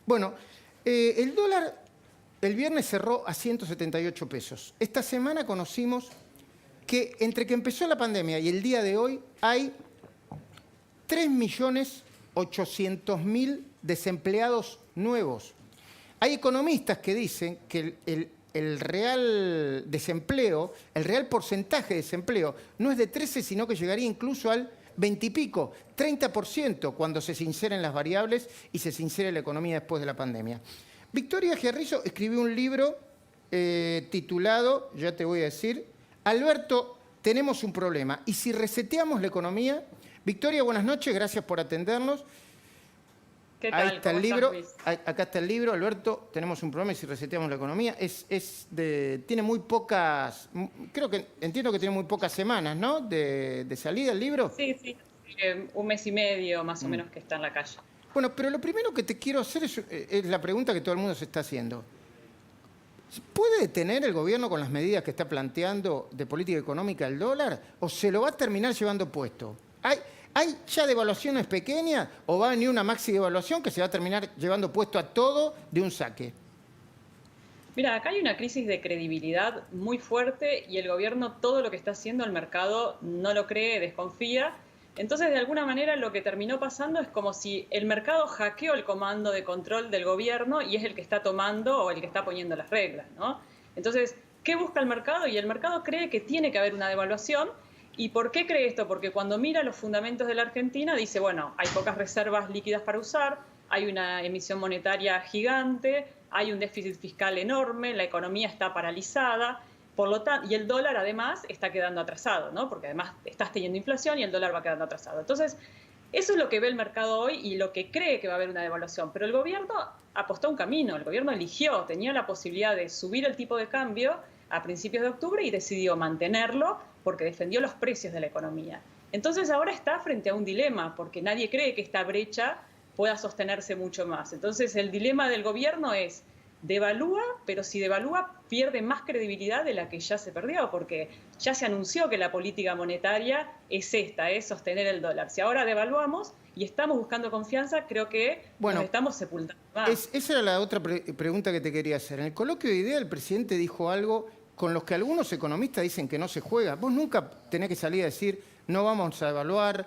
Bueno, el dólar el viernes cerró a 178 pesos. Esta semana conocimos que entre que empezó la pandemia y el día de hoy hay 3.800.000 desempleados nuevos. Hay economistas que dicen que el real desempleo, el real porcentaje de desempleo, no es de 13, sino que llegaría incluso al 20 y pico, 30% cuando se sinceren las variables y se sincere la economía después de la pandemia. Victoria Giarrizo escribió un libro titulado, ya te voy a decir, Alberto, tenemos un problema. Y si reseteamos la economía... Victoria, buenas noches, gracias por atendernos. ¿Qué tal? Ahí está el libro, acá está el libro, Alberto, tenemos un problema y si reseteamos la economía. Tiene muy pocas, entiendo que tiene muy pocas semanas, ¿no? De salida el libro. Sí, un mes y medio más o menos que está en la calle. Bueno, pero lo primero que te quiero hacer es la pregunta que todo el mundo se está haciendo. ¿Puede detener el gobierno con las medidas que está planteando de política económica el dólar o se lo va a terminar llevando puesto? ¿Hay ya devaluaciones pequeñas o va a venir una maxi devaluación que se va a terminar llevando puesto a todo de un saque? Mira, acá hay una crisis de credibilidad muy fuerte y el gobierno todo lo que está haciendo el mercado no lo cree, desconfía. Entonces, de alguna manera, lo que terminó pasando es como si el mercado hackeó el comando de control del gobierno y es el que está tomando o el que está poniendo las reglas, ¿no? Entonces, ¿qué busca el mercado? Y el mercado cree que tiene que haber una devaluación. ¿Y por qué cree esto? Porque cuando mira los fundamentos de la Argentina dice, bueno, hay pocas reservas líquidas para usar, hay una emisión monetaria gigante, hay un déficit fiscal enorme, la economía está paralizada, por lo tanto, y el dólar además está quedando atrasado, ¿no? Porque además estás teniendo inflación y el dólar va quedando atrasado. Entonces, eso es lo que ve el mercado hoy y lo que cree que va a haber una devaluación. Pero el gobierno apostó a un camino, el gobierno eligió, tenía la posibilidad de subir el tipo de cambio a principios de octubre y decidió mantenerlo porque defendió los precios de la economía. Entonces ahora está frente a un dilema porque nadie cree que esta brecha pueda sostenerse mucho más. Entonces el dilema del gobierno es devalúa, pero si devalúa pierde más credibilidad de la que ya se perdió, porque ya se anunció que la política monetaria es esta, es sostener el dólar. Si ahora devaluamos y estamos buscando confianza, creo que nos estamos sepultando más. Esa era la otra pregunta que te quería hacer. En el coloquio de ideas el presidente dijo algo con los que algunos economistas dicen que no se juega. Vos nunca tenés que salir a decir no vamos a devaluar,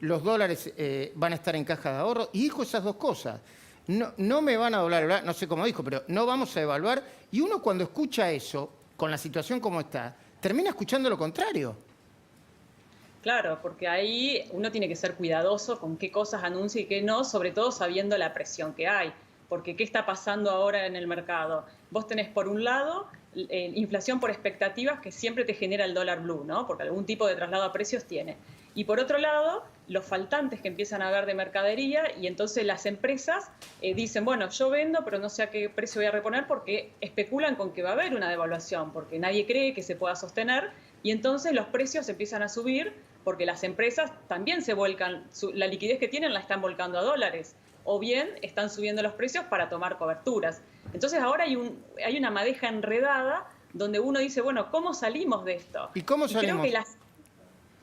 los dólares van a estar en caja de ahorro. Y dijo esas dos cosas. No me van a doblar, no sé cómo dijo, pero no vamos a devaluar. Y uno cuando escucha eso, con la situación como está, termina escuchando lo contrario. Claro, porque ahí uno tiene que ser cuidadoso con qué cosas anuncia y qué no, sobre todo sabiendo la presión que hay. Porque ¿qué está pasando ahora en el mercado? Vos tenés por un lado inflación por expectativas que siempre te genera el dólar blue, ¿no? Porque algún tipo de traslado a precios tiene. Y por otro lado, los faltantes que empiezan a haber de mercadería y entonces las empresas dicen, bueno, yo vendo, pero no sé a qué precio voy a reponer porque especulan con que va a haber una devaluación, porque nadie cree que se pueda sostener y entonces los precios empiezan a subir porque las empresas también se vuelcan, la liquidez que tienen la están volcando a dólares o bien están subiendo los precios para tomar coberturas. Entonces ahora hay una madeja enredada donde uno dice, bueno, ¿cómo salimos de esto? ¿Y cómo salimos?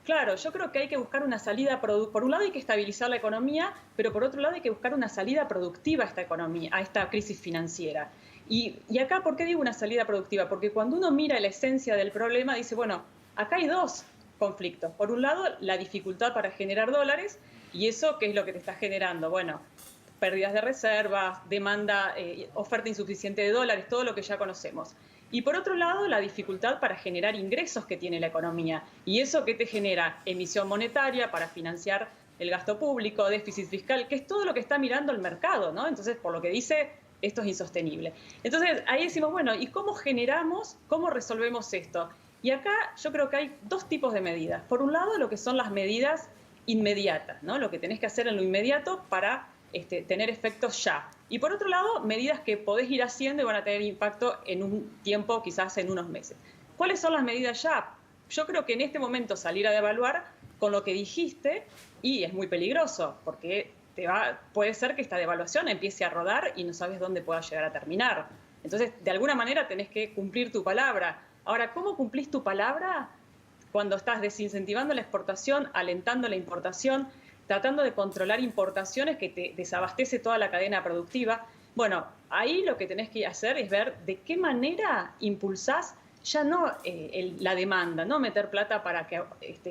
Claro, yo creo que hay que buscar una salida, por un lado hay que estabilizar la economía, pero por otro lado hay que buscar una salida productiva a esta economía, a esta crisis financiera. Y acá, ¿por qué digo una salida productiva? Porque cuando uno mira la esencia del problema, dice, bueno, acá hay dos conflictos. Por un lado, la dificultad para generar dólares, y eso, ¿qué es lo que te está generando? Bueno, pérdidas de reservas, demanda, oferta insuficiente de dólares, todo lo que ya conocemos. Y por otro lado, la dificultad para generar ingresos que tiene la economía. ¿Y eso qué te genera? Emisión monetaria para financiar el gasto público, déficit fiscal, que es todo lo que está mirando el mercado, ¿no? Entonces, por lo que dice, esto es insostenible. Entonces, ahí decimos, bueno, ¿y cómo generamos, cómo resolvemos esto? Y acá yo creo que hay dos tipos de medidas. Por un lado, lo que son las medidas inmediatas, ¿no? Lo que tenés que hacer en lo inmediato para tener efectos ya. Y por otro lado, medidas que podés ir haciendo y van a tener impacto en un tiempo, quizás en unos meses. ¿Cuáles son las medidas ya? Yo creo que en este momento salir a devaluar con lo que dijiste, y es muy peligroso, porque puede ser que esta devaluación empiece a rodar y no sabes dónde pueda llegar a terminar. Entonces, de alguna manera tenés que cumplir tu palabra. Ahora, ¿cómo cumplís tu palabra cuando estás desincentivando la exportación, alentando la importación? tratando de controlar importaciones que te desabastece toda la cadena productiva. Bueno, ahí lo que tenés que hacer es ver de qué manera impulsás ya no la demanda, no meter plata para que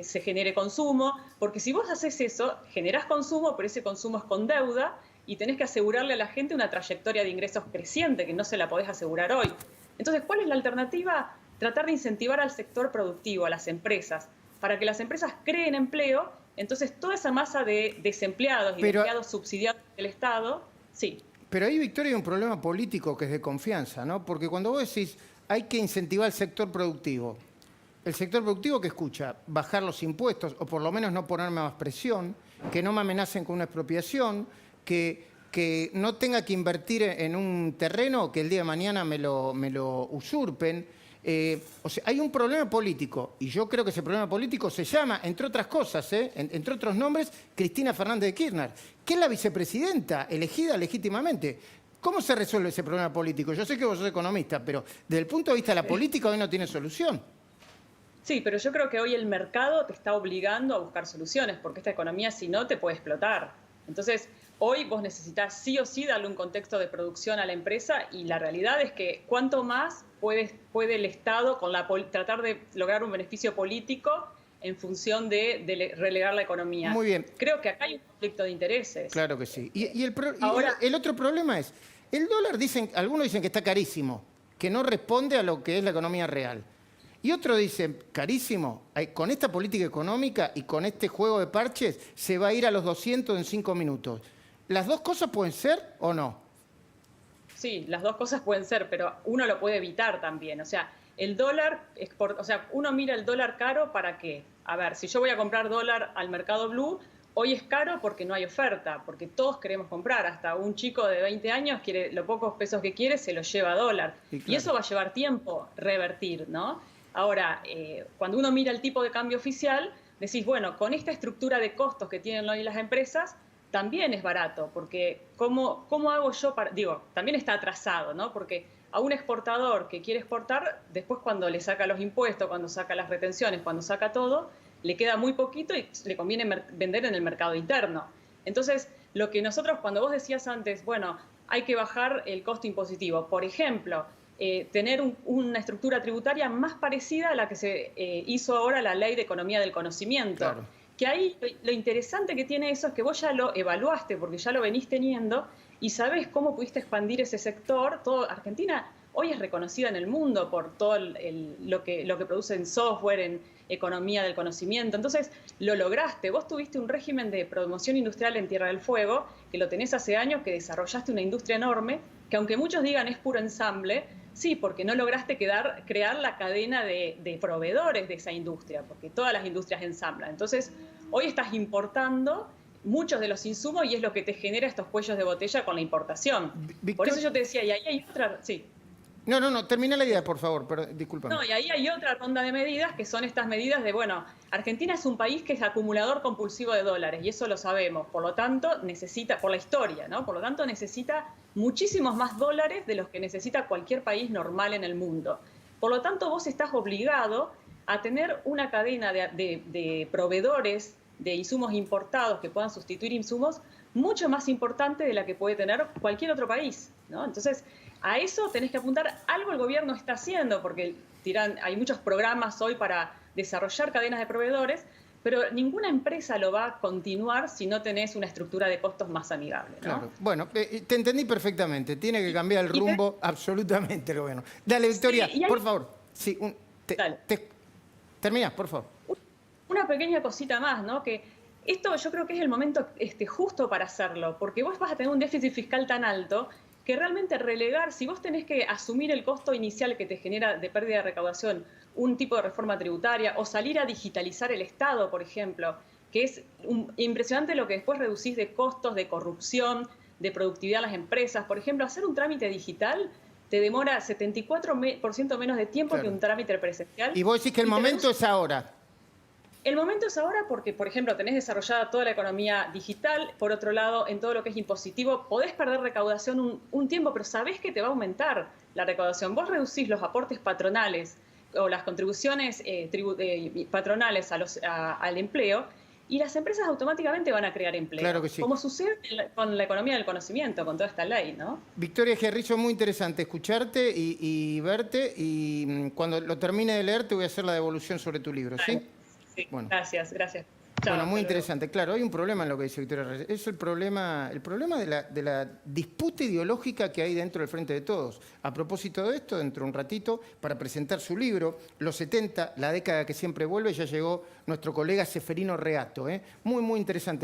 se genere consumo, porque si vos haces eso, generás consumo, pero ese consumo es con deuda y tenés que asegurarle a la gente una trayectoria de ingresos creciente que no se la podés asegurar hoy. Entonces, ¿cuál es la alternativa? Tratar de incentivar al sector productivo, a las empresas, para que las empresas creen empleo. Entonces, toda esa masa de desempleados y de empleados subsidiados del Estado, sí. Pero ahí, Victoria, hay un problema político que es de confianza, ¿no? Porque cuando vos decís hay que incentivar el sector productivo que escucha bajar los impuestos o por lo menos no ponerme más presión, que no me amenacen con una expropiación, que no tenga que invertir en un terreno que el día de mañana me lo usurpen. O sea, hay un problema político y yo creo que ese problema político se llama, entre otras cosas, entre otros nombres, Cristina Fernández de Kirchner, que es la vicepresidenta elegida legítimamente. ¿Cómo se resuelve ese problema político? Yo sé que vos sos economista, pero desde el punto de vista de la política hoy no tiene solución. Sí, pero yo creo que hoy el mercado te está obligando a buscar soluciones, porque esta economía si no te puede explotar. Entonces, hoy vos necesitas sí o sí darle un contexto de producción a la empresa y la realidad es que cuánto más puede el Estado tratar de lograr un beneficio político en función de relegar la economía. Muy bien. Creo que acá hay un conflicto de intereses. Claro que sí. Y Ahora, el otro problema es, el dólar, algunos dicen que está carísimo, que no responde a lo que es la economía real. Y otros dicen, carísimo, con esta política económica y con este juego de parches se va a ir a los 200 en 5 minutos. ¿Las dos cosas pueden ser o no? Sí, las dos cosas pueden ser, pero uno lo puede evitar también. O sea, el dólar, uno mira el dólar caro ¿para qué? A ver, si yo voy a comprar dólar al mercado blue, hoy es caro porque no hay oferta, porque todos queremos comprar. Hasta un chico de 20 años quiere los pocos pesos que quiere, se los lleva a dólar. Sí, claro. Y eso va a llevar tiempo revertir, ¿no? Ahora, cuando uno mira el tipo de cambio oficial, decís, bueno, con esta estructura de costos que tienen hoy las empresas, también es barato, porque ¿cómo hago yo para...? Digo, también está atrasado, ¿no? Porque a un exportador que quiere exportar, después cuando le saca los impuestos, cuando saca las retenciones, cuando saca todo, le queda muy poquito y le conviene vender en el mercado interno. Entonces, lo que nosotros, cuando vos decías antes, bueno, hay que bajar el costo impositivo, por ejemplo, tener una estructura tributaria más parecida a la que se hizo ahora la Ley de Economía del Conocimiento. Claro. Que ahí lo interesante que tiene eso es que vos ya lo evaluaste, porque ya lo venís teniendo, y sabés cómo pudiste expandir ese sector. Argentina hoy es reconocida en el mundo por todo lo que produce en software, en economía del conocimiento. Entonces, lo lograste. Vos tuviste un régimen de promoción industrial en Tierra del Fuego, que lo tenés hace años, que desarrollaste una industria enorme, que aunque muchos digan es puro ensamble, sí, porque no lograste crear la cadena de proveedores de esa industria, porque todas las industrias ensamblan. Entonces, hoy estás importando muchos de los insumos y es lo que te genera estos cuellos de botella con la importación. Por eso yo te decía, y ahí hay otra... Sí. No, termina la idea, por favor, pero discúlpame. No, y ahí hay otra ronda de medidas, que son estas medidas de, bueno, Argentina es un país que es acumulador compulsivo de dólares, y eso lo sabemos, por lo tanto necesita, por la historia, ¿no? Por lo tanto necesita muchísimos más dólares de los que necesita cualquier país normal en el mundo. Por lo tanto, vos estás obligado a tener una cadena de proveedores de insumos importados que puedan sustituir insumos mucho más importante de la que puede tener cualquier otro país, ¿no? Entonces, a eso tenés que apuntar. Algo el gobierno está haciendo, porque hay muchos programas hoy para desarrollar cadenas de proveedores, pero ninguna empresa lo va a continuar si no tenés una estructura de costos más amigable, ¿no? Claro. Bueno, te entendí perfectamente. Tiene que cambiar el rumbo absolutamente el gobierno. Dale, Victoria, sí, por favor. Sí, terminás, por favor. Una pequeña cosita más, ¿no? Que esto yo creo que es el momento justo para hacerlo, porque vos vas a tener un déficit fiscal tan alto que realmente relegar, si vos tenés que asumir el costo inicial que te genera de pérdida de recaudación un tipo de reforma tributaria o salir a digitalizar el Estado, por ejemplo, que es impresionante lo que después reducís de costos, de corrupción, de productividad a las empresas. Por ejemplo, hacer un trámite digital te demora 74% menos de tiempo, claro, que un trámite presencial. Y vos decís que el momento es ahora. El momento es ahora porque, por ejemplo, tenés desarrollada toda la economía digital. Por otro lado, en todo lo que es impositivo, podés perder recaudación un tiempo, pero sabés que te va a aumentar la recaudación. Vos reducís los aportes patronales o las contribuciones patronales al empleo y las empresas automáticamente van a crear empleo. Claro que sí. Como sucede con la economía del conocimiento, con toda esta ley, ¿no? Victoria Egerrizo, muy interesante escucharte y verte, y cuando lo termine de leer te voy a hacer la devolución sobre tu libro, ¿sí? Sí, Bueno. gracias. Chao, Bueno, muy hasta luego. interesante. Claro, hay un problema en lo que dice Victoria Reyes. Es el problema de la disputa ideológica que hay dentro del Frente de Todos. A propósito de esto, dentro de un ratito, para presentar su libro, Los 70, la década que siempre vuelve, ya llegó nuestro colega Seferino Reato. Muy, muy interesante.